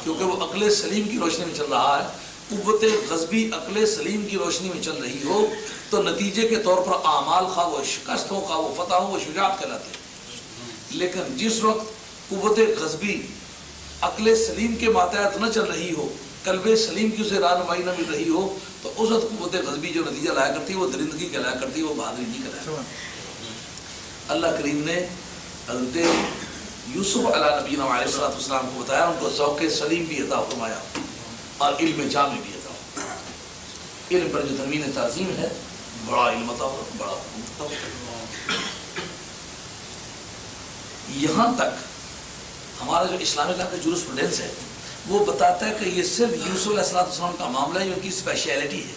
کیونکہ وہ عقل سلیم کی روشنی میں چل رہا ہے. قوت غضبی عقل سلیم کی روشنی میں چل رہی ہو تو نتیجے کے طور پر اعمال خواہ وہ شکست ہو خواہ وہ فتح ہو وہ شجاعت کہلاتے ہیں. لیکن جس وقت قوت غضبی عقل سلیم کے ماتحت نہ چل رہی ہو، قلب سلیم کی اسے رہنمائی نہ مل رہی ہو، تو اس وقت قوت غضبی جو نتیجہ لایا کرتی ہے وہ درندگی کہلایا کرتی ہے، وہ بہادری نہیں کہلایا کرتی. اللہ کریم نے حضرت یوسف علیہ نبینا علیہ السلام کو بتایا، ان کو ذوق سلیم بھی عطا فرمایا اور علم جامع بھی عطا فرمایا. علم پر جو تنوین تعظیم ہے، بڑا علم عطا فرمایا، بڑا عطا فرمایا. یہاں تک ہمارا جو اسلامک لا کا جورسپروڈنس ہے وہ بتاتا ہے کہ یہ صرف یوسف علیہ السلام کا معاملہ ہے، یہ ان کی اسپیشلٹی ہے.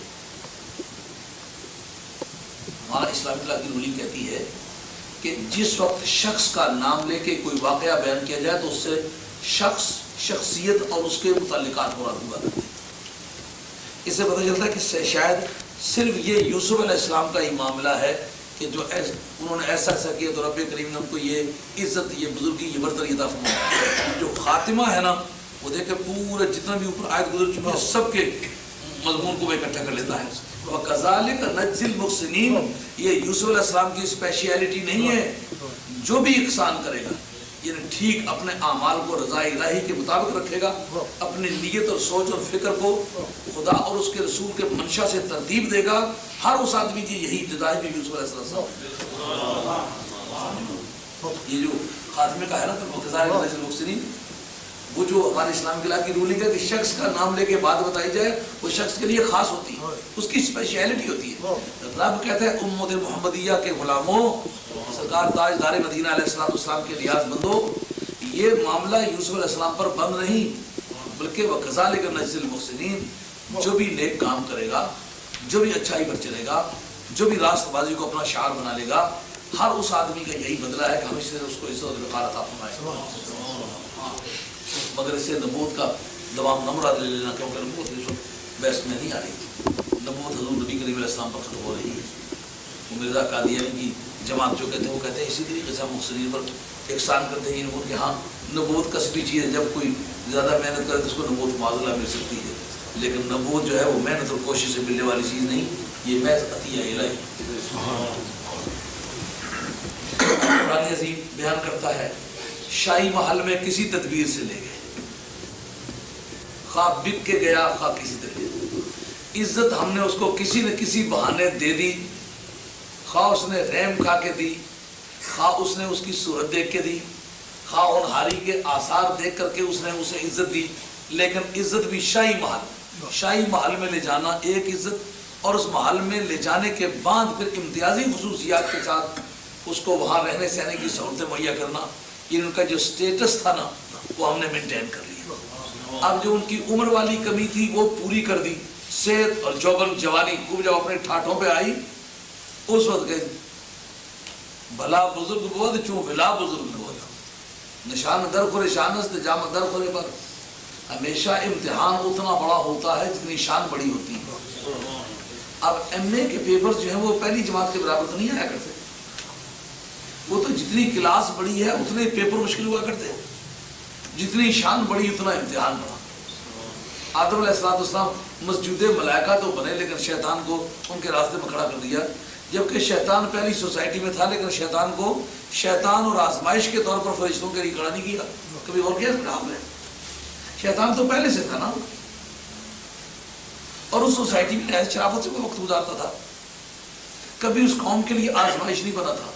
ہمارا اسلامک لا کی رولنگ کہتی ہے کہ جس وقت شخص کا نام لے کے کوئی واقعہ بیان کیا جائے تو اس سے شخص، شخصیت اور اس کے متعلقات مراد ہوا کرتے ہیں. اس سے پتہ چلتا ہے کہ شاید صرف یہ یوسف علیہ السلام کا ہی معاملہ ہے کہ جو انہوں نے ایسا کیا تو رب کریم نے ان کو یہ عزت، یہ بزرگی، یہ برتری عطا فرمایا. جو خاتمہ ہے نا وہ دیکھیں پورے جتنا بھی اوپر آیت گزر چکے ہیں سب کے مضمون کو وہ اکٹھا کر لیتا ہے. وَكَذَلِكَ نَجْزِي الْمُحْسِنِينَ، یہ یوسف علیہ السلام کی اسپیشیلٹی نہیں ہے. جو بھی احسان کرے گا یعنی ٹھیک اپنے اعمال کو رضا الہی کے مطابق رکھے گا، اپنی نیت اور سوچ اور فکر کو خدا اور اس کے رسول کے منشا سے ترتیب دے گا، ہر اس آدمی کی یہی ابتدا ہے جو یوسف علیہ السلام. یہ جو خاتمے کا ہے نا تو وَكَذَلِكَ نَجْزِي الْمُحْسِنِينَ، وہ جو ہمارے اسلام کے کی رولنگ ہے کہ شخص کا نام لے کے بات بتائی جائے وہ شخص کے لیے خاص ہوتی ہے، اس کی اسپیشلٹی ہوتی ہے. رب کہتا ہے امت محمدیہ کے غلاموں، سرکار تاجدار مدینہ علیہ السلام کے ریاض بندو، یہ معاملہ یوسف علیہ السلام پر بند نہیں بلکہ وَكَذَلِكَ نَجْزِي الْمُحْسِنِينَ، جو بھی نیک کام کرے گا، جو بھی اچھائی پر چلے گا، جو بھی راست بازی کو اپنا شعار بنا لے گا، ہر اس آدمی کا یہی بدلہ ہے کہ ہم اس سے اس کو عزت و وقار عطا فرمائیں. مگر اس سے نبوت کا دوام نہ مراد لے لینا، کیونکہ نبوت اس وقت بحث میں نہیں آ رہی. نبوت حضور نبی کریم علیہ السلام پر ختم ہو رہی ہے. وہ مرزا قادیانی کی جماعت جو کہتے ہیں وہ کہتے ہیں اسی طریقے سے ہم محسنین پر احسان کرتے ہیں نبوت کہ ہاں نبوت کسبی چیز ہے، جب کوئی زیادہ محنت کرے تو اس کو نبوت معذلہ مل سکتی ہے، لیکن نبوت جو ہے وہ محنت اور کوشش سے ملنے والی چیز نہیں، یہ محض عطیہ الہی. قرآن عظیم بیان کرتا ہے شاہی محل میں کسی تدبیر سے لے گئے، خواہ بک کے گیا خواہ کسی طریقے، عزت ہم نے اس کو کسی نہ کسی بہانے دے دی، خواہ اس نے رحم کھا کے دی، خواہ اس نے اس کی صورت دیکھ کے دی، خواہ ہونہاری کے آثار دیکھ کر کے اس نے اسے عزت دی. لیکن عزت بھی شاہی محل میں لے جانا ایک عزت، اور اس محل میں لے جانے کے بعد پھر امتیازی خصوصیات کے ساتھ اس کو وہاں رہنے سہنے کی سہولتیں مہیا کرنا، یہ ان کا جو سٹیٹس تھا نا وہ ہم نے مینٹین کر لیا. اب جو ان کی عمر والی کمی تھی وہ پوری کر دی، صحت اور جوانی خوب جب اپنے ٹھاٹھوں پہ آئی اس وقت گئے بھلا بزرگ بود چوں بلا بزرگ بود، نشان در خور شانست جام در خور پر. ہمیشہ امتحان اتنا بڑا ہوتا ہے جتنی شان بڑی ہوتی ہے. اب ایم اے کے پیپرز جو ہیں وہ پہلی جماعت کے برابر تو نہیں آیا کرتے، وہ تو جتنی کلاس بڑی ہے اتنے پیپر مشکل ہوا کرتے ہیں، جتنی شان بڑی اتنا امتحان بڑا. آدم علیہ السلام مسجود ملائکہ تو بنے لیکن شیطان کو ان کے راستے میں کھڑا کر دیا، جبکہ شیطان پہلی سوسائٹی میں تھا لیکن شیطان کو شیطان اور آزمائش کے طور پر فرشتوں کے لیے کھڑا نہیں کیا. کبھی اور کیا کام ہے، شیطان تو پہلے سے تھا نا، اور اس سوسائٹی میں ایسے شرافت سے کوئی وقت گزارتا تھا، کبھی اس قوم کے لیے آزمائش نہیں بنا تھا.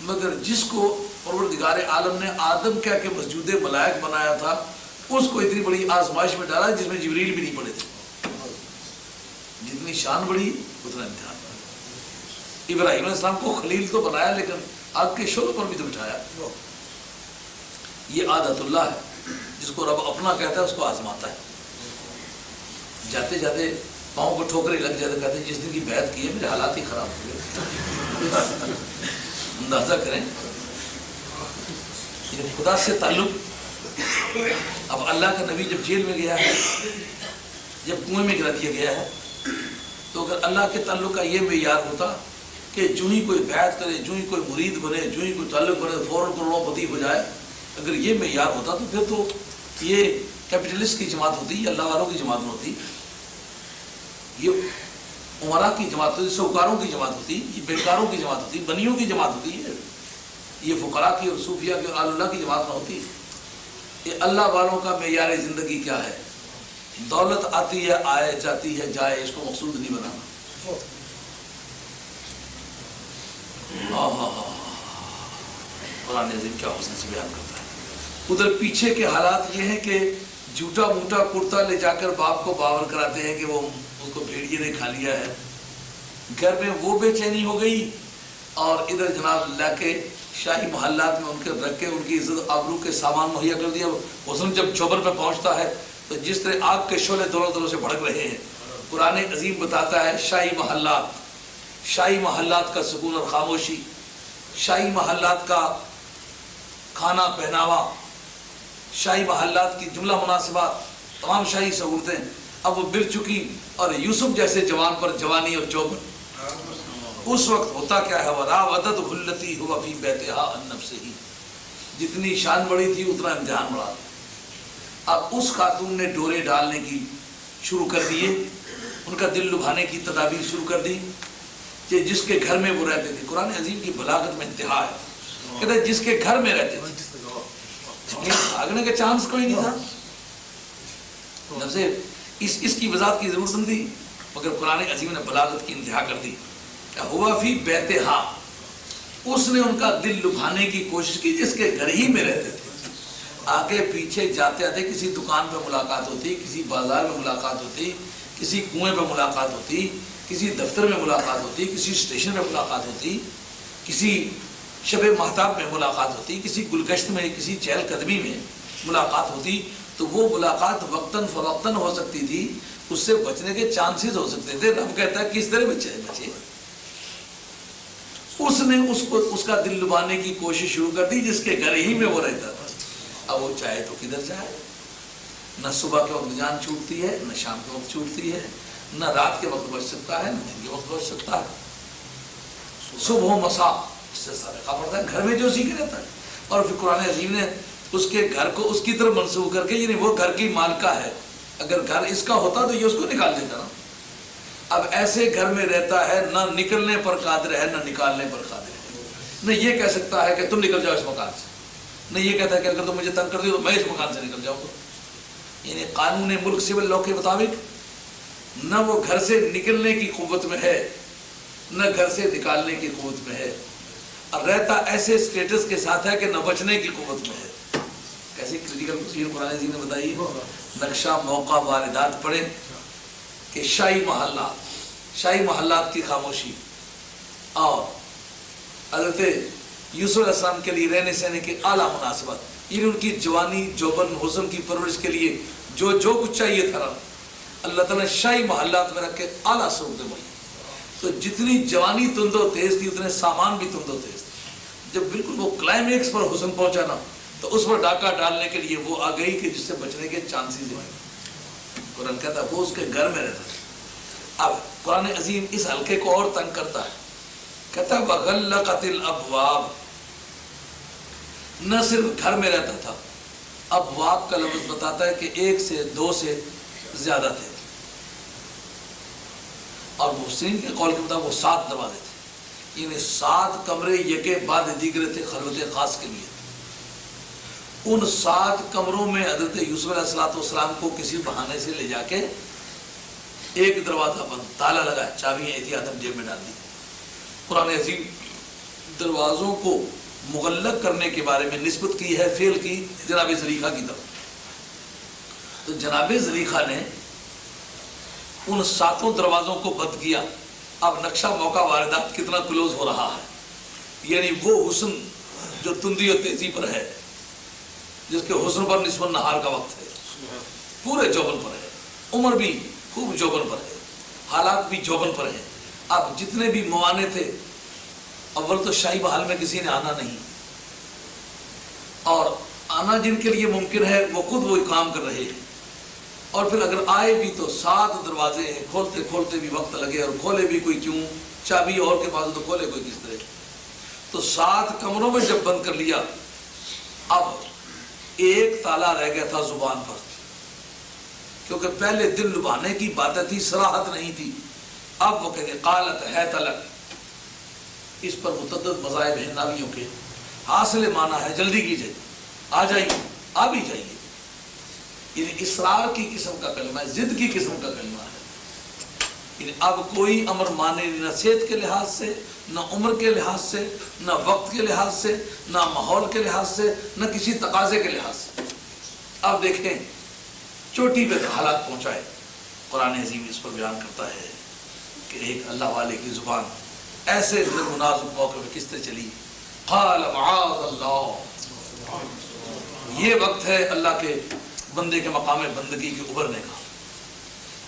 مگر جس کو پروردگار عالم نے آدم کہہ کے مسجود ملائک بنایا تھا اس کو اتنی بڑی آزمائش میں ڈالا جس میں جبریل بھی نہیں پڑے تھے. جتنی شان بڑی اتنا امتحان بڑا. ابراہیم علیہ السلام کو خلیل تو بنایا لیکن آگ کے شعلوں پر بھی تو بٹھایا. یہ عادت اللہ ہے، جس کو رب اپنا کہتا ہے اس کو آزماتا ہے. جاتے جاتے پاؤں کو ٹھوکریں لگ جاتے، کہتے ہیں جس دن کی بیعت کی ہے میرے حالات ہی خراب ہو گئے. اندازہ کریں خدا سے تعلق. اب اللہ کا نبی جب جیل میں گیا ہے، جب کنویں میں گرا دیا گیا ہے، تو اگر اللہ کے تعلق کا یہ معیار ہوتا کہ جو ہی کوئی بیعت کرے، جو ہی کوئی مرید بنے، جو ہی کوئی تعلق بنے فوراً کروڑوں پتی ہو جائے، اگر یہ معیار ہوتا تو پھر تو یہ کیپٹلسٹ کی جماعت ہوتی، یہ اللہ والوں کی جماعت ہوتی، یہ عمرا کی جماعت ہوتی، سوکاروں کی جماعت ہوتی، یہ بیکاروں کی جماعت ہوتی، بنیوں کی جماعت ہوتی ہے، یہ فقراء کی اور صوفیہ کی اور اللہ کی جماعت نہ ہوتی۔ یہ اللہ والوں کا معیار زندگی کیا ہے؟ دولت آتی ہے، آئے، جاتی ہے، جائے، اس کو مقصود نہیں بنانا۔ قرآن عظیم کیا حسن سے بیان کرتا ہے۔ ادھر پیچھے کے حالات یہ ہیں کہ جھوٹا موٹا کرتا لے جا کر باپ کو باور کراتے ہیں کہ وہ اس کو بھیڑیے نے کھا لیا ہے، گھر میں وہ بے چینی ہو گئی، اور ادھر جناب لا کے شاہی محلات میں ان کے رکھ کے ان کی عزت آبرو کے سامان مہیا کر دیا۔ حسن جب چوبر پہ پہنچتا ہے تو جس طرح آگ کے شعلے دونوں طرف سے بھڑک رہے ہیں، قرآن عظیم بتاتا ہے شاہی محلات کا سکون اور خاموشی، شاہی محلات کا کھانا پہناوا، شاہی محلات کی جملہ مناسبات، تمام شاہی سہولتیں اب وہ گر چکی، اور یوسف جیسے جوان پر جوانی اور چوبر۔ اس وقت ہوتا کیا ہے، وراودتہ التی هو فی بیتہا عن نفسہ، جتنی شان بڑی تھی اتنا امتحان بڑھا۔ اب اس خاتون نے ڈورے ڈالنے کی شروع کر دیے، ان کا دل لبھانے کی تدابیر شروع کر دی، کہ جس کے گھر میں وہ رہتے تھے۔ قرآن عظیم کی بلاغت میں انتہا ہے، کہتے ہیں جس کے گھر میں رہتے تھے، بھاگنے کا چانس کوئی نہیں تھا۔ اس کی وضاحت کی ضرورت نہیں تھی، مگر قرآن عظیم نے بلاغت کی انتہا کر دی۔ ہوا فی بیتہا، اس نے ان کا دل لبھانے کی کوشش کی جس کے گھر ہی میں رہتے تھے۔ آگے پیچھے جاتے آتے کسی دکان پہ ملاقات ہوتی، کسی بازار میں ملاقات ہوتی، کسی کنویں پہ ملاقات ہوتی، کسی دفتر میں ملاقات ہوتی، کسی اسٹیشن میں ملاقات ہوتی، کسی شب مہتاب میں ملاقات ہوتی، کسی گلگشت میں، کسی چہل قدمی میں ملاقات ہوتی، تو وہ ملاقات وقتاً فوقتاً ہو سکتی تھی، اس سے بچنے کے چانسز ہو سکتے تھے۔ رب کہتا ہے کس طرح بچے۔ اس نے اس کا دل لبانے کی کوشش شروع کر دی جس کے گھر ہی میں وہ رہتا تھا۔ اب وہ چاہے تو کدھر جائے، نہ صبح کے وقت جان چھوٹتی ہے، نہ شام کے وقت چھوٹتی ہے، نہ رات کے وقت بچ سکتا ہے، نہ دن کے وقت بچ سکتا ہے، صبح و مساء اس سے سابقہ پڑتا ہے، گھر میں جو اسی کے رہتا ہے۔ اور پھر قرآن عظیم نے اس کے گھر کو اس کی طرف منسوخ کر کے، یعنی وہ گھر کی مالکہ ہے، اگر گھر اس کا ہوتا تو یہ اس کو نکال دیتا نا۔ اب ایسے گھر میں رہتا ہے، نہ نکلنے پر قادر ہے، نہ نکالنے پر قادر ہے۔ نہ یہ کہہ سکتا ہے کہ تم نکل جاؤ اس مکان سے، نہ یہ کہتا ہے کہ اگر تم مجھے تنگ کر دو تو میں اس مکان سے نکل جاؤں گا۔ یعنی قانون ملک سول لاء کے مطابق نہ وہ گھر سے نکلنے کی قوت میں ہے، نہ گھر سے نکالنے کی قوت میں ہے، اور رہتا ایسے سٹیٹس کے ساتھ ہے کہ نہ بچنے کی قوت میں ہے۔ کیسی کریٹیکل پوزیشن قرآن عظیم نے بتائی ہے۔ نقشہ موقع واردات پڑھیں کہ شاہی محلات کی خاموشی، اور حضرت یوسف علیہ السلام کے لیے رہنے سہنے کی اعلیٰ مناسبت، یعنی ان کی جوانی، جوبن، حسن کی پرورش کے لیے جو کچھ چاہیے تھا اللہ تعالیٰ نے شاہی محلات میں رکھ کے اعلیٰ سہولتیں ملی۔ تو جتنی جوانی تند و تیز تھی اتنے سامان بھی تند و تیز تھے۔ جب بالکل وہ کلائمیکس پر حسن پہنچا نا تو اس پر ڈاکہ ڈالنے کے لیے وہ آ گئی کہ جس سے بچنے کے چانسز ہیں۔ قرآن کہتا ہے وہ اس کے گھر میں رہتا تھا۔ اب قرآن عظیم اس حلقے کو اور تنگ کرتا ہے، کہتا ہے وَغَلَّقَتِ الْأَبْوَابِ، نہ صرف گھر میں رہتا تھا، ابواب کا لفظ بتاتا ہے کہ ایک سے دو سے زیادہ تھے، اور محسنین کے قول کے مطابق وہ 7 دروازے تھے، یعنی 7 کمرے یکے بعد دیگرے تھے خلوت خاص کے لیے۔ ان 7 کمروں میں حضرت یوسف علیہ السلام کو کسی بہانے سے لے جا کے ایک دروازہ بند، تالا لگا ہے، چابیاں احتیاطاً جیب میں ڈال دی۔ قرآن عظیم دروازوں کو مغلق کرنے کے بارے میں نسبت کی ہے فعل کی جناب زلیخا کی طرف۔ تو جناب زلیخا نے ان 7 دروازوں کو بند کیا۔ اب نقشہ موقع واردات کتنا کلوز ہو رہا ہے، یعنی وہ حسن جو تندی و تیزی پر ہے، جس کے حسن پر نسبت نہار کا وقت ہے، پورے جوبن پر ہے، عمر بھی خوب جوبن پر ہے، حالات بھی جوبن پر ہیں۔ اب جتنے بھی موانع تھے، اول تو شاہی محل میں کسی نے آنا نہیں، اور آنا جن کے لیے ممکن ہے وہ خود وہ کام کر رہے ہیں، اور پھر اگر آئے بھی تو 7 دروازے ہیں، کھولتے کھولتے بھی وقت لگے، اور کھولے بھی کوئی کیوں، چابی اور کے پاس تو کھولے کوئی کس طرح۔ تو 7 کمروں میں جب بند کر لیا، اب ایک تالا رہ گیا تھا زبان پر، کیونکہ پہلے دل لبھانے کی باتیں تھی، صراحت نہیں تھی. اب وہ کہتے قالت ہے تلک. اس پر متعدد مذاہب ہیں ناویوں کے. حاصل معنی ہے جلدی کیجئے، آ جائیے، آ بھی جائیے. یعنی اصرار کی قسم کا کلمہ ہے، ضد کی قسم کا کلمہ ہے. یعنی اب کوئی امر مانے نہ صحت کے لحاظ سے، نہ عمر کے لحاظ سے، نہ وقت کے لحاظ سے، نہ ماحول کے لحاظ سے، نہ کسی تقاضے کے لحاظ سے. اب دیکھیں چوٹی پہ حالات پہنچائے. قرآن عظیم اس پر بیان کرتا ہے کہ ایک اللہ والے کی زبان ایسے مناسب موقع پہ کس طرح چلی. قال معاذ اللہ. یہ وقت ہے اللہ کے بندے کے مقام بندگی کے ابھرنے کا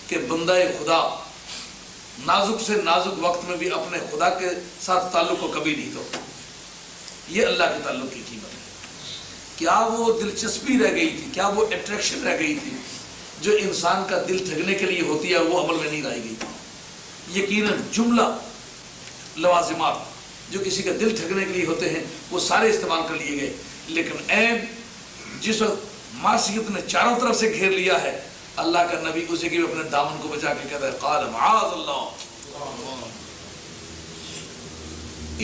کہ بندہ خدا نازک سے نازک وقت میں بھی اپنے خدا کے ساتھ تعلق کو کبھی نہیں توڑتا. یہ اللہ کے تعلق کی قیمت ہے. کیا وہ دلچسپی رہ گئی تھی، کیا وہ اٹریکشن رہ گئی تھی جو انسان کا دل ٹھگنے کے لیے ہوتی ہے، وہ عمل میں نہیں رہ گئی. یقیناً جملہ لوازمات جو کسی کا دل ٹھگنے کے لیے ہوتے ہیں وہ سارے استعمال کر لیے گئے، لیکن عین جس وقت معصیت نے چاروں طرف سے گھیر لیا ہے، اللہ کا نبی اسے بھی اپنے دامن کو بچا کے کہتا ہے قال معاذ اللہ.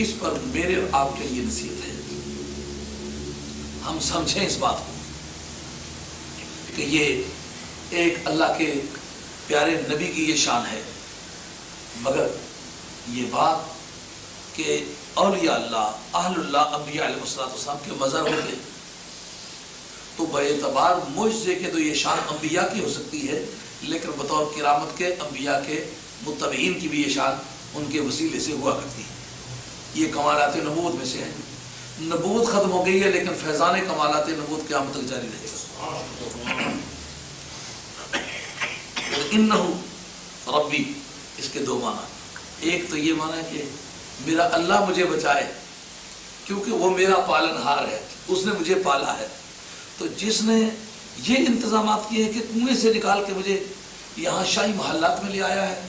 اس پر میرے اور آپ کے لیے نصیحت ہے، ہم سمجھیں اس بات کو کہ یہ ایک اللہ کے پیارے نبی کی یہ شان ہے. مگر یہ بات کہ اولیاء اللہ، اہل اللہ، انبیاء علیہ السلام کے مظہر ہوتے تو باعتبار معجزے کے تو یہ شان انبیاء کی ہو سکتی ہے، لیکن بطور کرامت کے انبیاء کے متبعین کی بھی یہ شان ان کے وسیلے سے ہوا کرتی ہے. یہ کمالات نبوت میں سے ہیں. نبوت ختم ہو گئی ہے لیکن فیضان کمالات نبوت قیامت تک جاری رہے گا. انہ ربی، اس کے دو معنی. ایک تو یہ معنی ہے کہ میرا اللہ مجھے بچائے کیونکہ وہ میرا پالنہار ہے، اس نے مجھے پالا ہے. تو جس نے یہ انتظامات کیے ہیں کہ کنویں سے نکال کے مجھے یہاں شاہی محلات میں لے آیا ہے،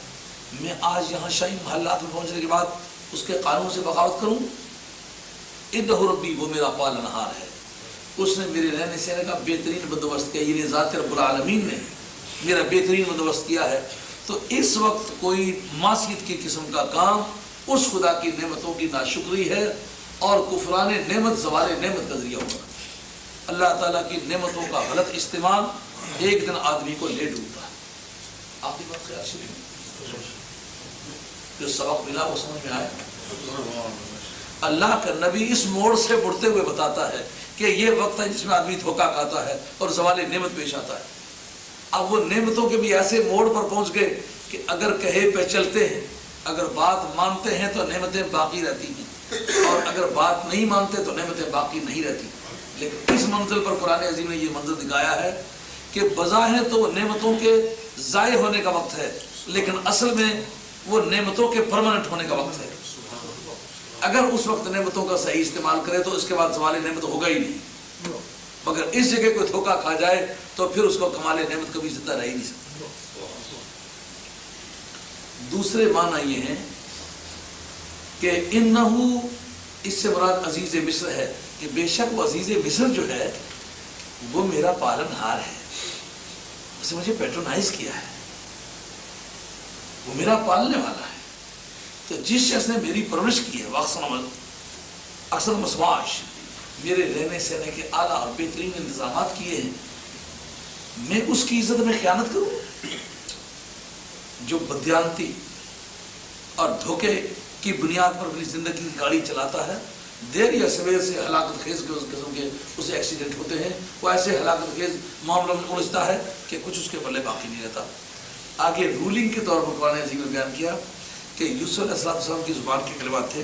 میں آج یہاں شاہی محلات میں پہنچنے کے بعد اس کے قانون سے بغاوت کروں. انہ ربی، وہ میرا پالنہار ہے، اس نے میرے رہنے سہنے کا بہترین بندوبست کیا. یعنی ذات رب العالمین نے میرا بہترین بندوبست کیا ہے. تو اس وقت کوئی معصیت کی قسم کا کام اس خدا کی نعمتوں کی ناشکری ہے اور کفران نعمت، زوال نعمت کا ذریعہ ہوگا. اللہ تعالیٰ کی نعمتوں کا غلط استعمال ایک دن آدمی کو لے ڈوبتا ہے. آخری بات خیال سے جو سبق ملا وہ سمجھ میں آیا. اللہ کا نبی اس موڑ سے بڑھتے ہوئے بتاتا ہے کہ یہ وقت ہے جس میں آدمی دھوکہ کھاتا ہے اور زوال نعمت پیش آتا ہے. اب وہ نعمتوں کے بھی ایسے موڑ پر پہنچ گئے کہ اگر کہے پہ چلتے ہیں، اگر بات مانتے ہیں تو نعمتیں باقی رہتی ہیں، اور اگر بات نہیں مانتے تو نعمتیں باقی نہیں رہتی. لیکن اس منزل پر قرآن عظیم نے یہ منظر دکھایا ہے کہ بظاہر تو نعمتوں کے ضائع ہونے کا وقت ہے، لیکن اصل میں وہ نعمتوں کے پرماننٹ ہونے کا وقت ہے. اگر اس وقت نعمتوں کا صحیح استعمال کرے تو اس کے بعد زوال نعمت ہوگا ہی نہیں. مگر اس جگہ کوئی دھوکہ کھا جائے تو پھر اس کو کمال نعمت کبھی زندہ رہ ہی نہیں سکتا. دوسرے معنی یہ ہیں کہ انہو، اس سے مراد عزیز مصر ہے کہ بے شک وہ عزیز مصر جو ہے وہ میرا پالنہار ہے، اسے مجھے پیٹرونائز کیا ہے، وہ میرا پالنے والا ہے. تو جس شخص نے میری پرورش کی ہے، اکثر مسواش، میرے رہنے سہنے کے اعلیٰ اور بہترین انتظامات کیے ہیں، میں اس کی عزت میں خیانت کروں؟ جو بدیانتی اور دھوکے کی بنیاد پر اپنی زندگی کی گاڑی چلاتا ہے، دیر یا سویر سے ہلاکت خیز کے اس قسم کے اسے ایکسیڈنٹ ہوتے ہیں. وہ ایسے ہلاکت خیز معاملوں میں الجھتا ہے کہ کچھ اس کے پلے باقی نہیں رہتا. آگے رولنگ کے طور پر قرآن عظیم نے بیان کیا کہ یوسف علیہ السلام کی زبان کے کلمات تھے،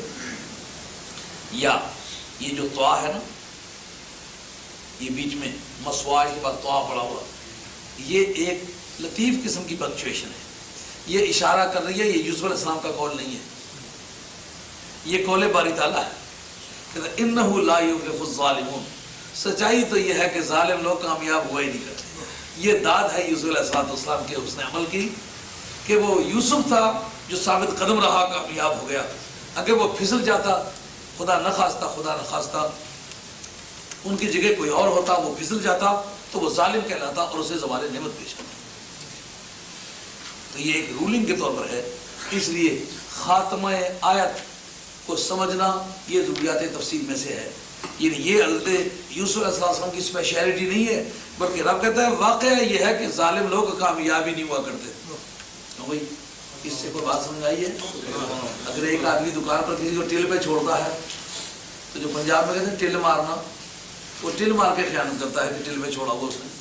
یا یہ جو طوا ہے نا، یہ بیچ میں مسواج کے بعد طوا پڑا ہوا، یہ ایک لطیف قسم کی پنکچویشن ہے. یہ اشارہ کر رہی ہے یہ یوسف علیہ السلام کا قول نہیں ہے، یہ قول باری تعالیٰ ہے کہ انہو لا یفلح الظالمون. سچائی تو یہ ہے کہ ظالم لوگ کامیاب ہوا ہی نہیں کرتے. یہ داد ہے یوسف علیہ السلام کے اس نے عمل کی کہ وہ یوسف تھا جو ثابت قدم رہا، کامیاب ہو گیا. اگر وہ پھسل جاتا، خدا نخواستہ ان کی جگہ کوئی اور ہوتا، وہ پھسل جاتا تو وہ ظالم کہلاتا اور اسے زوال نعمت پیش کرتا۔ تو یہ ایک رولنگ کے طور پر ہے، اس لیے خاتمہ آیت کو سمجھنا یہ ضروریات تفسیر میں سے ہے۔ یعنی یہ حضرت یوسف علیہ السلام کی اسپیشلٹی نہیں ہے، بلکہ رب کہتا ہے واقعہ یہ ہے کہ ظالم لوگ کامیابی نہیں ہوا کرتے۔ تو بھائی اس سے کوئی بات سمجھ آئی ہے؟ اگر ایک آدمی دکان پر کسی کو ٹل پہ چھوڑتا ہے تو جو پنجاب میں کہتے ہیں ٹل مارنا، وہ ٹل مار کے خیانت کرتا ہے کہ ٹل پہ چھوڑا ہوا اس نے۔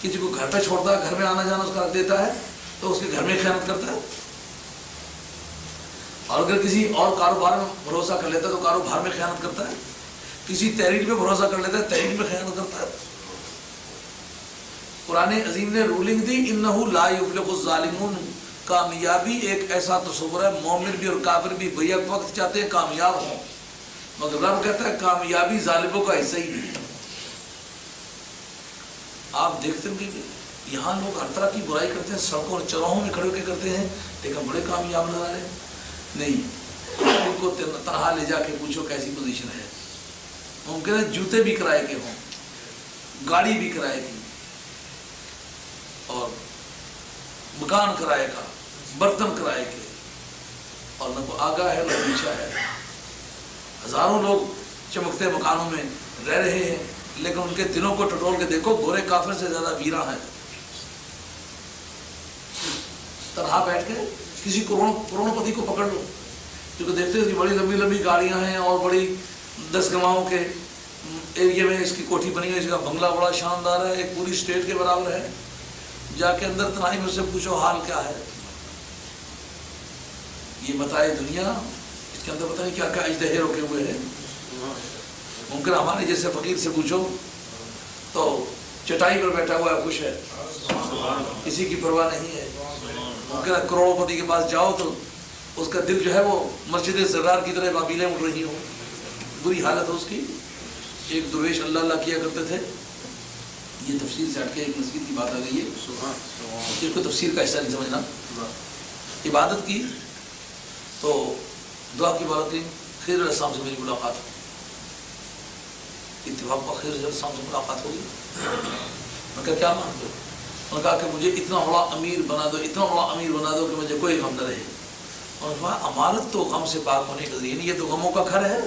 کسی کو گھر پہ چھوڑتا ہے، گھر میں آنا جانا اس کا رکھ دیتا ہے تو اس کے گھر میں خیانت کرتا ہے۔ اور اگر کسی اور کاروبار میں بھروسہ کر لیتا ہے تو کاروبار میں خیانت کرتا ہے، کسی تحریر پہ بھروسہ کر لیتا ہے تحریر میں خیانت کرتا ہے۔ قرآن عظیم نے رولنگ دی انہو لا یفلح الظالمون، کامیابی ایک ایسا تصور ہے، مومن بھی اور کافر بھی بیک وقت چاہتے ہیں کامیاب ہوں، مگر رب کہتا ہے کامیابی ظالموں کا حصہ ہی نہیں ہے۔ آپ دیکھتے ہیں کہ یہاں لوگ ہر طرح کی برائی کرتے ہیں، سڑکوں اور چوراہوں میں کھڑے ہو کے کرتے ہیں، لیکن بڑے کامیاب نظر آ رہے ہیں۔ نہیں، ان کو تنہا لے جا کے پوچھو کیسی پوزیشن ہے، ممکن ہے جوتے بھی کرائے کے ہوں، گاڑی بھی کرائے کی، اور مکان کرائے کا، برتن کرائے کے، اور نہ کو آگا ہے نہ پیچھا ہے۔ ہزاروں لوگ چمکتے مکانوں میں رہ رہے ہیں، لیکن ان کے دلوں کو ٹٹول کے دیکھو گورے کافر سے زیادہ ویراں ہیں۔ تنہا بیٹھ کے کسی کروڑوں پتی کو پکڑ لو، کیونکہ دیکھتے ہیں کہ بڑی لمبی لمبی گاڑیاں ہیں اور بڑی 10 گاؤں کے ایریا میں اس کی کوٹھی بنی ہے، اس کا بنگلہ بڑا شاندار ہے، ایک پوری اسٹیٹ کے برابر ہے۔ جا کے اندر تنہائی میں اس سے پوچھو حال کیا ہے۔ یہ بتائے دنیا، اس کے اندر پتہ نہیں کیا کیا اجدہے روکے ہوئے ہیں۔ ممکن ہمارے جیسے فقیر سے پوچھو تو چٹائی پر بیٹھا ہوا ہے، خوش ہے، کسی کی پرواہ نہیں ہے۔ ممکن کروڑوں پتی کے پاس جاؤ تو اس کا دل جو ہے وہ مسجد زرار کی طرح بابیلیں اڑ رہی ہوں، بری حالت ہے اس کی۔ ایک درویش اللہ اللہ کیا کرتے تھے، یہ تفسیر سے ہٹ کے ایک مسجد کی بات آ گئی ہے، اس کو تفسیر کا حصہ نہیں سمجھنا۔ عبادت کی تو دعا کی بات کی، خضر علیہ السلام سے میری ملاقات، اتفاق پر خضر علیہ السلام سے ملاقات ہوگی۔ میں کہا کیا مانتے ہو؟ انہوں نے کہا کہ مجھے اتنا بڑا امیر بنا دو، اتنا بڑا امیر بنا دو کہ مجھے کوئی غم نہ رہے۔ اور امارت تو غم سے پاک ہونے کا ذریعہ نہیں، یہ تو غموں کا گھر ہے۔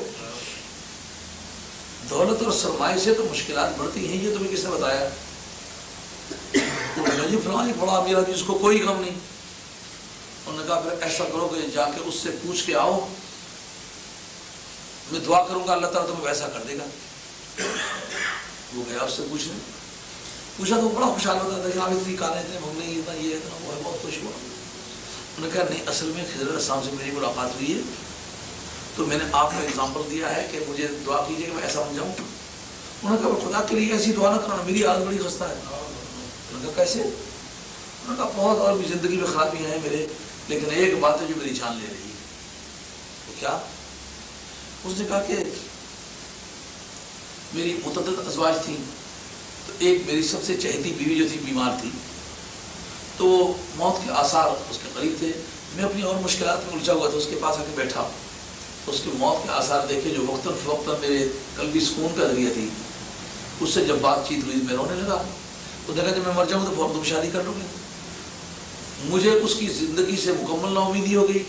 دولت اور سرمایہ سے تو مشکلات بڑھتی ہیں، یہ تمہیں کس نے بتایا؟ جی فلاں بڑا امیر آدمی، اس کو کوئی غم نہیں۔ انہوں نے کہا پھر ایسا کرو کہ جا کے اس سے پوچھ کے آؤ، میں دعا کروں گا اللہ تعالیٰ تمہیں ویسا کر دے گا۔ وہ گیا اس سے پوچھنے، پوچھا تو بڑا خوشحال ہوتا تھا کہ آپ اتنی کاریں اتنے بنگلے اتنا یہ اتنا وہ ہے، بہت خوش ہوا۔ انہوں نے کہا نہیں، اصل میں خضر علیہ السلام سے میری ملاقات ہوئی ہے تو میں نے آپ کو ایگزامپل دیا ہے کہ مجھے دعا کیجیے کہ میں ایسا بن جاؤں۔ انہوں نے کہا خدا کے لیے ایسی دعا نہ کرنا، میری حالت بڑی خستہ ہے۔ انہوں نے کہا کیسے؟ انہوں نے کہا بہت اور بھی زندگی میں خرابیاں ہیں میرے، لیکن ایک بات ہے جو میری جان لے رہی ہے۔ وہ کیا؟ اس نے کہا کہ میری متعدد ازواج تھیں، تو ایک میری سب سے چہیتی بیوی جو تھی بیمار تھی، تو وہ موت کے آثار اس کے قریب تھے۔ میں اپنی اور مشکلات میں الجھا ہوا تھا، اس کے پاس آ کے بیٹھا، اس کے موت کے آثار دیکھے جو وقتاً فوقتاً میرے قلبی سکون کا ذریعہ تھی۔ اس سے جب بات چیت ہوئی میں رونے لگا۔ وہ دیکھا جب میں مر جاؤں تو فوراً تم شادی کر لو گے۔ مجھے اس کی زندگی سے مکمل نا امیدی ہو گئی۔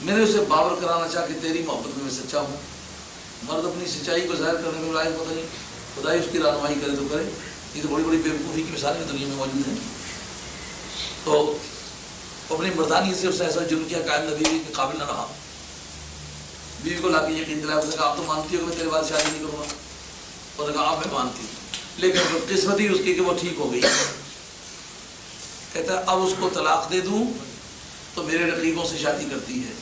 میں نے اسے باور کرانا چاہا کہ تیری محبت میں سچا ہوں۔ مرد اپنی سچائی کو ظاہر کرنے میں لائق پتہ نہیں، خدا ہی اس کی رہنمائی کرے تو کرے۔ یہ تو بڑی بڑی بیوقوفی کی مثالیں دنیا میں موجود ہیں۔ تو اپنی مردانی سے اس نے ایسا جرم کیا قائم نبی کے قابل نہ رہا۔ بیوی کو لا کے یقین دلایا، اس نے کہا آپ تو مانتی ہو کہ میں تیرے بعد شادی نہیں کروں گا؟ اس نے کہا آپ میں مانتی ہوں، لیکن قسمت ہی اس کی کہ وہ ٹھیک ہو گئی۔ کہتا ہے اب اس کو طلاق دے دوں تو میرے رقیبوں سے شادی کرتی ہے،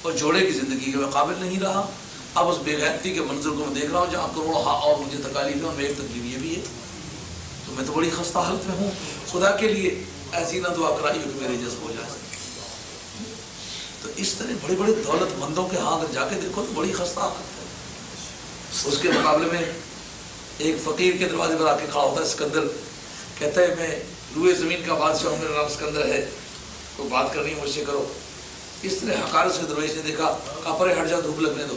اور جوڑے کی زندگی کے میں قابل نہیں رہا۔ اب اس بے غیرتی کے منظر کو میں دیکھ رہا ہوں جہاں کروڑوں ہاں اور مجھے تکالیف ہے، اور میں ایک تکلیف یہ بھی ہے، تو میں تو بڑی خستہ حالت میں ہوں۔ خدا کے لیے ایسی نہ دعا کرائی ہو کہ میرے جذب ہو جائے۔ تو اس طرح بڑے بڑے دولت مندوں کے ہاں اگر جا کے دیکھو تو بڑی خستہ حالت ہے۔ اس کے مقابلے میں ایک فقیر کے دروازے پر آ کے کھڑا ہوتا ہے اسکندر، کہتا ہے میں روئے زمین کا بادشاہ ہوں، میرا نام اسکندر ہے، کوئی بات کرنی ہے مجھ سے کرو۔ اس طرح حقارت سے درویش نے دیکھا، کہا پرے ہٹ جاؤ، دھوپ لگنے دو۔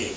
1,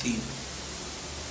3,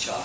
4,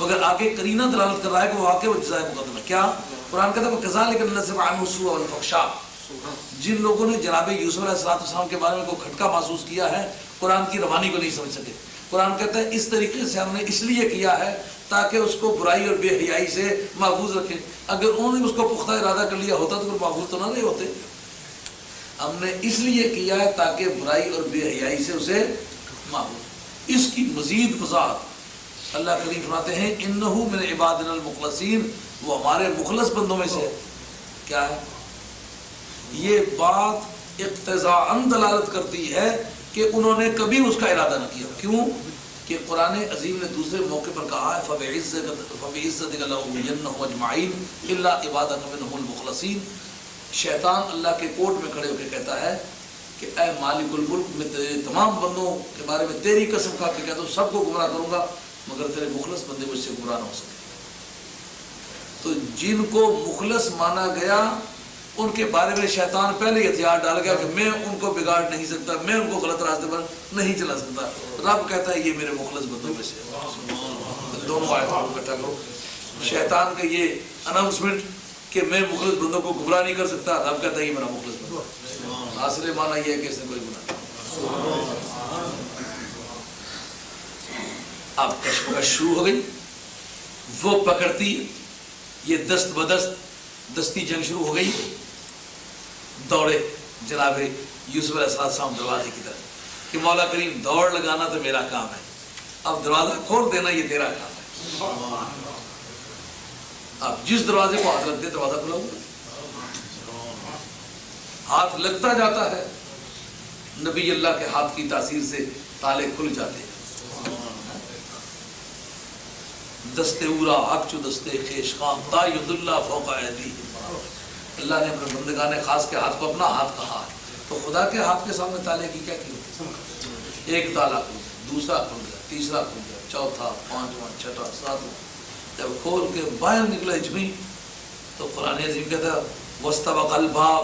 مگر آگے قرینہ دلالت کر رہا ہے کہ وہ واقع و جزائے مقدم ہے. کیا قرآن کہتا ہے وَكَذَلِكَ نَصْرِفُ عَنْهُ السُّوءَ وَالْفَحْشَاءَ. جن لوگوں نے جناب یوسف علیہ السلام کے بارے میں کوئی کھٹکا محسوس کیا ہے، قرآن کی روانی کو نہیں سمجھ سکے. قرآن کہتا ہے اس طریقے سے ہم نے اس لیے کیا ہے تاکہ اس کو برائی اور بے حیائی سے محفوظ رکھیں. اگر انہوں نے اس کو پختہ ارادہ کر لیا ہوتا تو پھر محفوظ تو نہ رہے ہوتے. ہم نے اس لیے کیا ہے تاکہ برائی اور بے حیائی سے اسے محفوظ. اس کی مزید وضاحت اللہ کریم فرماتے ہیں انہو من عبادنا المخلصین، وہ ہمارے مخلص بندوں میں سے. کیا ہے یہ بات؟ اقتضاءً دلالت کرتی ہے کہ انہوں نے کبھی اس کا ارادہ نہ کیا. کیوں کہ قرآن عظیم نے دوسرے موقع پر کہا ہے فَبِعِزَّتِكَ لَأُغْوِيَنَّهُمْ أَجْمَعِينَ إِلَّا عِبَادَكَ مِنْهُمُ الْمُخْلَصِينَ. شیطان اللہ کے کورٹ میں کھڑے ہو کے کہتا ہے کہ اے مالک الملک، میں تمام بندوں کے بارے میں تیری قسم کھا کے کہتا ہوں سب کو گمراہ کروں گا مگر تیرے مخلص بندے مجھ سے گمراہ نہ ہو سکے. تو جن کو مخلص مانا گیا ان کے بارے میں شیطان پہلے ہتھیار ڈال گیا کہ میں ان کو بگاڑ نہیں سکتا، میں ان کو غلط راستے پر نہیں چلا سکتا. رب کہتا ہے یہ میرے مخلص بندوں میں سے. دونوں آیتوں کو اکٹھا کرو. شیطان کا یہ اناؤنسمنٹ کہ میں مخلص بندوں کو گمراہ نہیں کر سکتا، رب کہتا ہے یہ میرا مخلص بندہ. حاصل مانا یہ ہے کہ اس نے کوئی گناہ نہیں. اب کشمکش شروع ہو گئی، وہ پکڑتی، یہ دست بدست دستی جنگ شروع ہو گئی. دوڑے جناب یوسف علیہ السلام دروازے کی طرف کہ مولا کریم دوڑ لگانا تو میرا کام ہے، اب دروازہ کھول دینا یہ تیرا کام ہے. اب جس دروازے کو ہاتھ رکھتے دروازہ کھلا ہوا، ہاتھ لگتا جاتا ہے، نبی اللہ کے ہاتھ کی تاثیر سے تالے کھل جاتے ہیں. دستے اورا حق چو دستے خیش خام تا ید اللہ فوق ایدی. اللہ نے اپنے بندگان خاص کے ہاتھ کو اپنا ہاتھ کہا، تو خدا کے ہاتھ کے سامنے تالے کی کیا کی؟ ایک تالا کھل گیا، دوسرا کھل گیا، تیسرا کھل گیا، چوتھا، پانچواں، چھٹا، ساتواں. جب کھول کے باہر نکلا اجمی تو قرآن عظیم کہتا ہے واستبق الباب،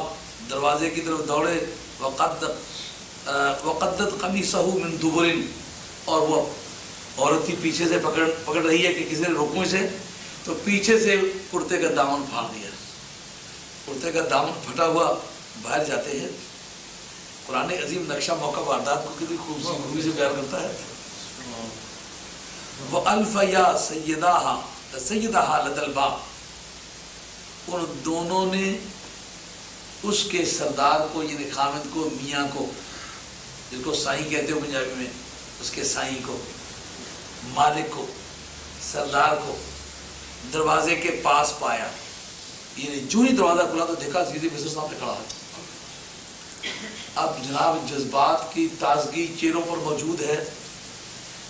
دروازے کی طرف دوڑے. وقدت قمیصہ من دبر، اور وہ عورت کی پیچھے سے پکڑ رہی ہے کہ کسی نے روکوں سے، تو پیچھے سے کرتے کا دامن پھاڑ دیا. کرتے کا دامن پھٹا ہوا باہر جاتے ہیں. قرآن عظیم نقشہ موقع واردات کو کتنی خوبصورتی سے بیان کرتا ہے. وَأَلْفَ يَا سَيِّدَهَا لَدَى الْبَابِ، ان دونوں نے اس کے سردار کو، یعنی خامد کو، میاں کو، جس کو سائیں کہتے ہو پنجابی میں، اس کے سائیں کو، مالک کو، سردار کو دروازے کے پاس پایا. یعنی جو ہی دروازہ کھلا تو دیکھا سیدھے مصر سامنے کھڑا ہے. اب جناب جذبات کی تازگی چہروں پر موجود ہے.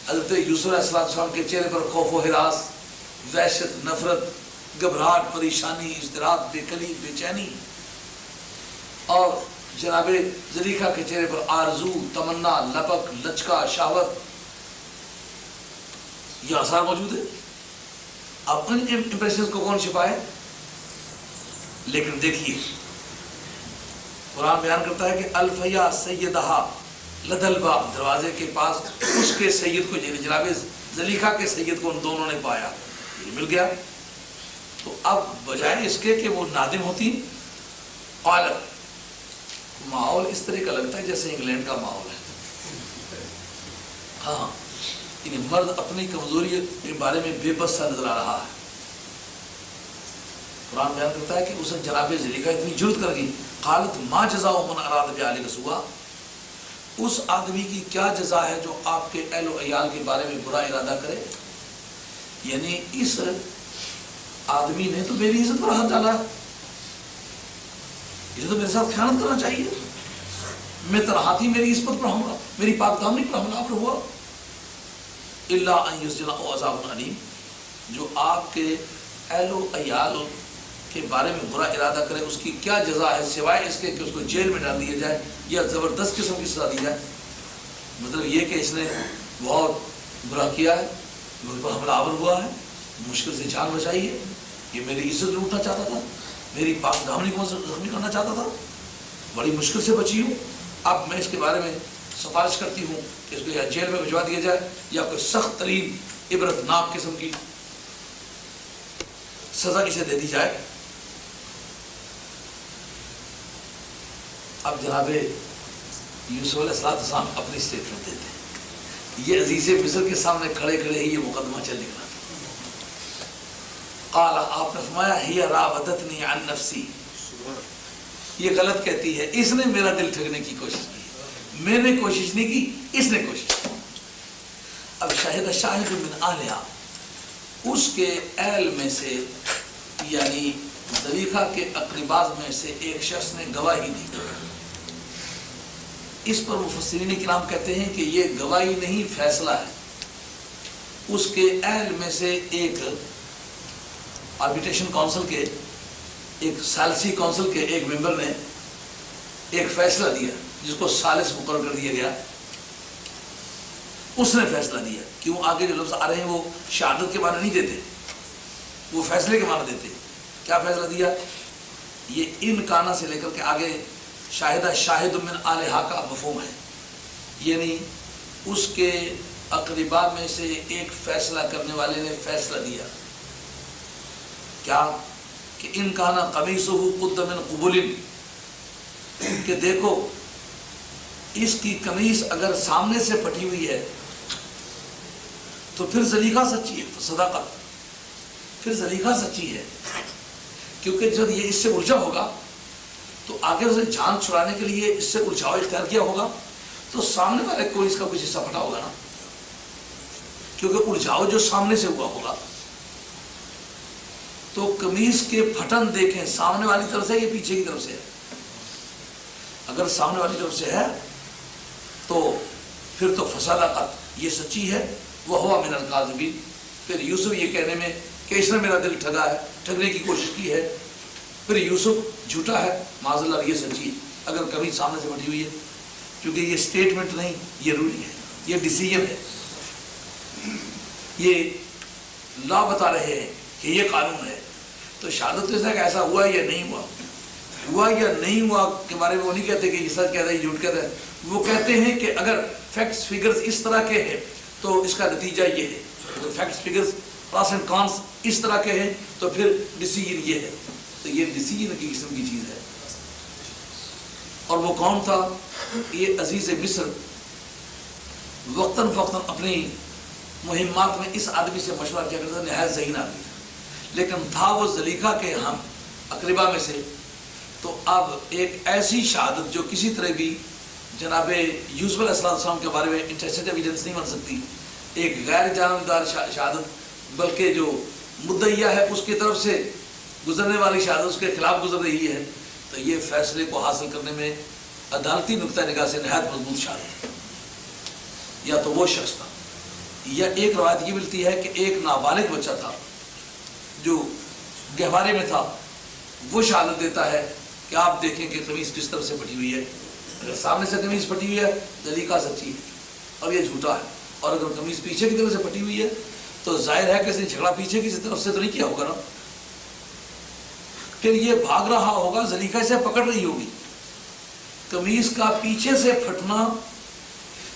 حضرت یوسف علیہ السلام کے چہرے پر خوف و ہراس، وحشت، نفرت، گھبراہٹ، پریشانی، اضطراب، بے کلی، بے چینی، اور جناب زلیخا کے چہرے پر آرزو، تمنا، لپک، لچکا، شہوت، یہ آثار موجود ہے. اب ان امپریشنز کو کون چھپائے؟ لیکن دیکھیے قرآن بیان کرتا ہے کہ الفیا سیدہا لدى الباب، دروازے کے پاس اس کے سید کو، یعنی جناب زلیخا کے سید کو ان دونوں نے پایا، یہ مل گیا. تو اب بجائے اس کے کہ وہ نادم ہوتی، قالت، ماحول اس طرح کا لگتا ہے جیسے انگلینڈ کا ماحول ہے. ہاں، یعنی مرد اپنی کمزوری کے بارے میں بے بس سا نظر آ رہا ہے. قرآن بیان کرتا ہے کہ اس نے جناب زلیخا اتنی جرت کر گئی. قالت ما جزاء من اراد بأهلک سوءا، اس آدمی کی کیا جزا ہے جو آپ کے اہل و عیال کے بارے میں برا ارادہ کرے. یعنی اس آدمی نے تو میری عزت پر ہاتھ ڈالا، اسے تو میرے ساتھ خیانت کرنا چاہیے. میں تنہاتی میری عصمت پر حملہ، میری پاک دامنی پر حملہ پر ہوا. الا ان یسجنہ عذاب علیم، جو آپ کے اہل و عیال کے بارے میں برا ارادہ کرے اس کی کیا جزا ہے سوائے اس کے کہ اس کو جیل میں ڈال دیا جائے یا زبردست قسم کی سزا دی جائے. مطلب یہ کہ اس نے بہت برا کیا ہے، مجھ پر حملہ آور ہوا ہے، مشکل سے جان بچائی ہے، یہ میری عزت لوٹنا چاہتا تھا، میری پاک دامنی کو زخمی کرنا چاہتا تھا، بڑی مشکل سے بچی ہوں. اب میں اس کے بارے میں سفارش کرتی ہوں کہ اس کو یا جیل میں بھجوا دیا جائے یا کوئی سخت ترین عبرتناک قسم کی سزا اسے دے دی جائے۔ اب جناب یوسف علیہ السلام اپنی اسٹیٹمنٹ دیتے ہیں، یہ عزیز مصر کے سامنے کھڑے کھڑے ہی یہ مقدمہ چل نکلا۔ قال، آپ نے فرمایا، ہی راودتنی عن نفسی، یہ غلط کہتی ہے، اس نے میرا دل ٹھگنے کی کوشش کی، میں نے کوشش نہیں کی، اس نے کوشش کی۔ اب شاہد من اہلہا، اس کے اہل میں سے یعنی زلیخا کے اقرباء میں سے ایک شخص نے گواہی دی۔ اس پر مفسرین کرام کہتے ہیں کہ یہ گواہی نہیں، فیصلہ ہے۔ اس کے اہل میں سے ایک آربیٹریشن کونسل کے، ایک ثالثی کونسل کے ایک ممبر نے ایک فیصلہ دیا جس کو ثالث مقرر کر دیا گیا۔ اس نے فیصلہ دیا، کیوں آگے جو لفظ آ رہے ہیں وہ شہادت کے معنی نہیں دیتے، وہ فیصلے کے معنی دیتے۔ کیا فیصلہ دیا؟ یہ ان کانا سے لے کر کے آگے شاہد من آلہا کا مفہوم ہے، یعنی اس کے اقرباء میں سے ایک فیصلہ کرنے والے نے فیصلہ دیا کیا کہ ان کانا قمیصہ قد من قبل، کہ دیکھو اس کی قمیص اگر سامنے سے پھٹی ہوئی ہے تو پھر زلیخا سچی ہے، صداقت، پھر زلیخا سچی ہے، کیونکہ جب یہ اس سے الجھا ہوگا تو آگے اسے جان چھڑانے کے لیے اس سے الجھاؤ اختیار کیا ہوگا، تو سامنے والے کو اس کا کچھ حصہ پھٹا ہوگا نا، کیونکہ الجھاؤ جو سامنے سے ہوا ہوگا۔ تو قمیص کے پھٹن دیکھیں، سامنے والی طرف سے یا پیچھے کی طرف سے ہے؟ اگر سامنے والی طرف سے ہے تو پھر تو فصدقت، یہ سچی ہے، وہو من الکاذبین، پھر یوسف یہ کہنے میں کہ اس نے میرا دل ٹھگا ہے، ٹھگنے کی کوشش کی ہے، پھر یوسف جھوٹا ہے، معاذ اللہ، یہ سچی ہے اگر کبھی سامنے سے پھٹی ہوئی ہے، کیونکہ یہ سٹیٹمنٹ نہیں، یہ رولنگ ہے، یہ ڈیسیجن ہے، یہ لا بتا رہے ہیں کہ یہ قانون ہے۔ تو شہادت تو کہ ایسا ہوا یا نہیں ہوا، ہوا یا نہیں ہوا کے بارے میں وہ نہیں کہتے کہ یہ سچ کہتا ہے، یہ جھوٹ کہتا ہے، وہ کہتے ہیں کہ اگر فیکٹس فگرز اس طرح کے ہیں تو اس کا نتیجہ یہ ہے، اگر facts figures pros and cons اس طرح کے ہیں تو پھر ڈیسیجن یہ ہے۔ تو یہ ڈیسیجن کی قسم کی چیز ہے۔ اور وہ کون تھا؟ یہ عزیز مصر وقتاً فوقتاً اپنی مہمات میں اس آدمی سے مشورہ کیا کرتا تھا، نہایت ذہین آدمی تھا، لیکن تھا وہ زلیخا کے ہم اقربا میں سے۔ تو اب ایک ایسی شہادت جو کسی طرح بھی جناب یوسف علیہ السلام کے بارے میں انٹرسٹڈ ایویڈنس نہیں بن سکتی، ایک غیر جانبدار شہادت، بلکہ جو مدعیہ ہے اس کی طرف سے گزرنے والی شہادت اس کے خلاف گزر رہی ہے، تو یہ فیصلے کو حاصل کرنے میں عدالتی نقطہ نگاہ سے نہایت مضبوط شہادت ہے۔ یا تو وہ شخص تھا، یا ایک روایت یہ ملتی ہے کہ ایک نابالغ بچہ تھا جو گہوارے میں تھا، وہ شہادت دیتا ہے کہ آپ دیکھیں کہ قمیص کس طرف سے پھٹی ہوئی ہے، اگر سامنے سے قمیص پھٹی ہوئی ہے زلیخا سچی ہے اور یہ جھوٹا ہے، اور اگر قمیص پیچھے کی طرف سے پھٹی ہوئی ہے تو ظاہر ہے کہ اس نے جھگڑا پیچھے کی طرف سے تو نہیں کیا ہوگا نا، پھر یہ بھاگ رہا ہوگا، زلیخا اسے پکڑ رہی ہوگی۔ قمیص کا پیچھے سے پھٹنا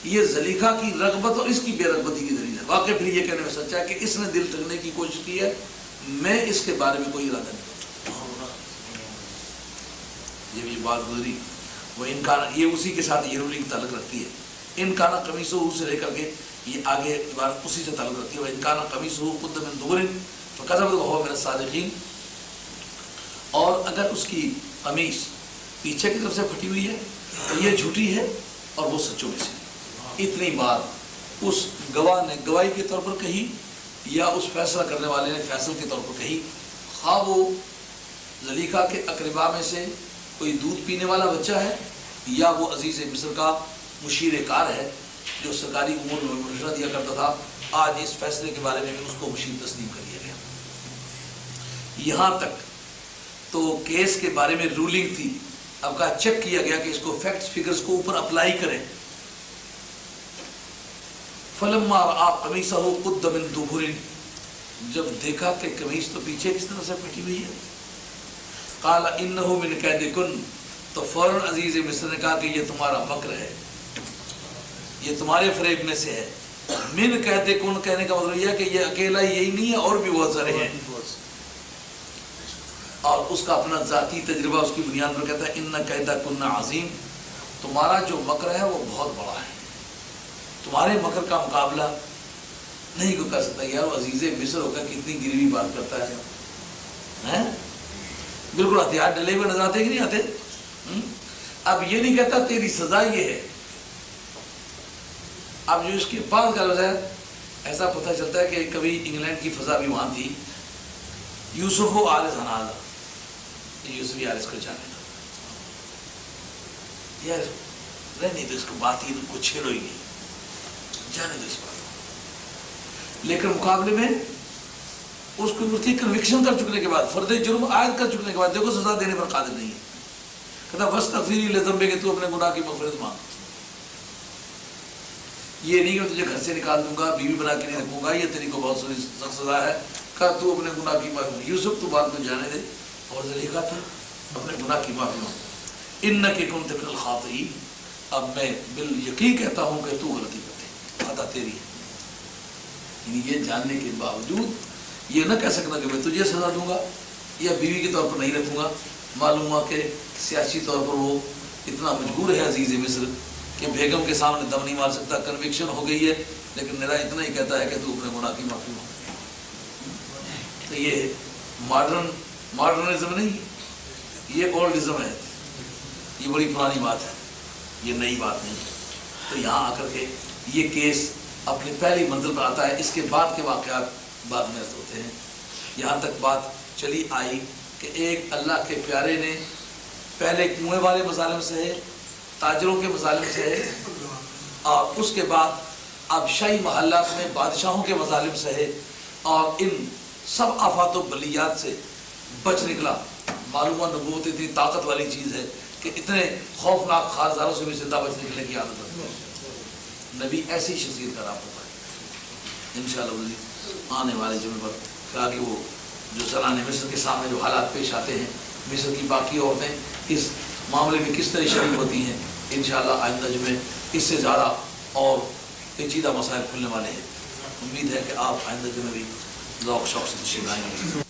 یہ زلیخا کی رغبت اور اس کی بے رغبتی کی دلیل ہے۔ واقعی پھر یہ کہنے میں سچا ہے کہ اس نے دل ٹھگنے کی کوشش کی ہے، میں اس کے بارے میں کوئی ارادہ نہیں کرتا۔ یہ بھی بات گزری، وہ انکان، یہ اسی کے ساتھ یہ رولنگ تعلق رکھتی ہے، انکانا قمیصہ سے لے کر کے یہ آگے عبارت اسی سے تعلق رکھتی ہے، وہ انکانا قمیصہ قد من دبر فکذب وهو من الصادقین، اور اگر اس کی قمیص پیچھے کی طرف سے پھٹی ہوئی ہے تو یہ جھوٹی ہے اور وہ سچوں میں سے۔ اتنی بات اس گواہ نے گواہی کے طور پر کہی یا اس فیصلہ کرنے والے نے فیصل کے طور پر کہی، خواہ وہ زلیخا کے اقربا میں سے کوئی دودھ پینے والا بچہ ہے یا وہ عزیز مصر کا مشیر کار ہے جو سرکاری امور میں مشورہ دیا کرتا تھا، آج اس فیصلے کے بارے میں بھی اس کو مشیر تسلیم کر دیا گیا۔ یہاں تک تو کیس کے بارے میں رولنگ تھی، اب کہا چیک کیا گیا کہ اس کو فیکٹس فگرز کو اوپر اپلائی کریں۔ فلما رأى قمیصہ قد من دبر، جب دیکھا کہ قمیص تو پیچھے کس طرح سے پھٹی ہوئی ہے، قال انہ من کیدکن، تو فوراً عزیز مصر نے کہا کہ یہ تمہارا مکر ہے، یہ تمہارے فریب میں سے ہے۔ من کیدکن کہنے کا مطلب یہ ہے کہ یہ اکیلا یہی نہیں ہے، اور بھی بہت سارے ہیں، اور اس کا اپنا ذاتی تجربہ اس کی بنیاد پر کہتا ہے ان کیدکن عظیم، تمہارا جو مکر ہے وہ بہت بڑا ہے، تمہارے مکر کا مقابلہ نہیں کوئی کر سکتا۔ یار عزیز مصر ہو کر کتنی گروی بات کرتا ہے، بالکل ہتھیار ڈلے ہوئے نظر آتے کہ نہیں آتے؟ اب یہ نہیں کہتا تیری سزا یہ ہے۔ اب جو اس کے بعد کا لفظ ہے، ایسا پتہ چلتا ہے کہ کبھی انگلینڈ کی فضا بھی وہاں تھی، یوسف و آل زنازہ، یوسف یار اس کو جانے دو یار، رہنے دو اس کو، بات ہی کو چھیڑو ہی نہیں، جانے دو اس بات کو۔ لیکن مقابلے میں اس کو مفتی کنوکشن کر چکنے کے بعد، فرد جرم عائد کر چکنے کے بعد، دیکھو سزا دینے پر قادر نہیں ہے، کہتا واستغفری لذنبک کہ تو اپنے گناہ کی مغفرت مانگ۔ یہ نہیں کہ تجھے گھر سے نکال دوں گا، بیوی بنا کے نہیں رکھوں گا، یہ تیری کو بہت سخت سزا ہے، کہا تو اپنے گناہ کی معافی۔ یوسف تو بعد میں جانے دے، اور زلیخا تھا اپنے گناہ کی معافی مانگ۔ انک کنت من الخاطئین، اب میں بالیقین کہتا ہوں کہ تو غلطی کرتے، خطا تیری ہے۔ یعنی یہ جاننے کے باوجود یہ نہ کہہ سکتا کہ میں تجھے سزا دوں گا یا بیوی کے طور پر نہیں رکھوں گا۔ معلوم ہوا کہ سیاسی طور پر وہ اتنا مجبور ہے عزیز مصر کہ بیگم کے سامنے دم نہیں مار سکتا، کنوکشن ہو گئی ہے، لیکن میرا اتنا ہی کہتا ہے کہ تو اپنے گناہ کی معافی مانگ۔ تو یہ ماڈرنزم نہیں، یہ اولڈزم ہے، یہ بڑی پرانی بات ہے، یہ نئی بات نہیں ہے۔ تو یہاں آ کر کے یہ کیس اپنی پہلی منزل پر آتا ہے، اس کے بعد کے واقعات بعد میں ہوتے ہیں۔ یہاں تک بات چلی آئی کہ ایک اللہ کے پیارے نے پہلے کنویں والے مظالم سے، تاجروں کے مظالم سے، اور اس کے بعد اب شاہی محلات میں بادشاہوں کے مظالم سے، اور ان سب آفات و بلیات سے بچ نکلا۔ معلومہ نبوت اتنی طاقت والی چیز ہے کہ اتنے خوفناک خارزاروں سے بھی زندہ بچ نکلنے کی عادت ہے۔ نبی ایسی شخصیت کا نام ہوتا ہے انشاءاللہ آنے والے جمعے پر، تاکہ وہ جو زنان مصر کے سامنے جو حالات پیش آتے ہیں، مصر کی باقی عورتیں اس معاملے میں کس طرح شریک ہوتی ہیں، انشاءاللہ آئندہ جمعے اس سے زیادہ اور پیچیدہ مسائل کھلنے والے ہیں۔ امید ہے کہ آپ آئندہ جمعے بھی ذوق شوق سے تشریف لائیں گے۔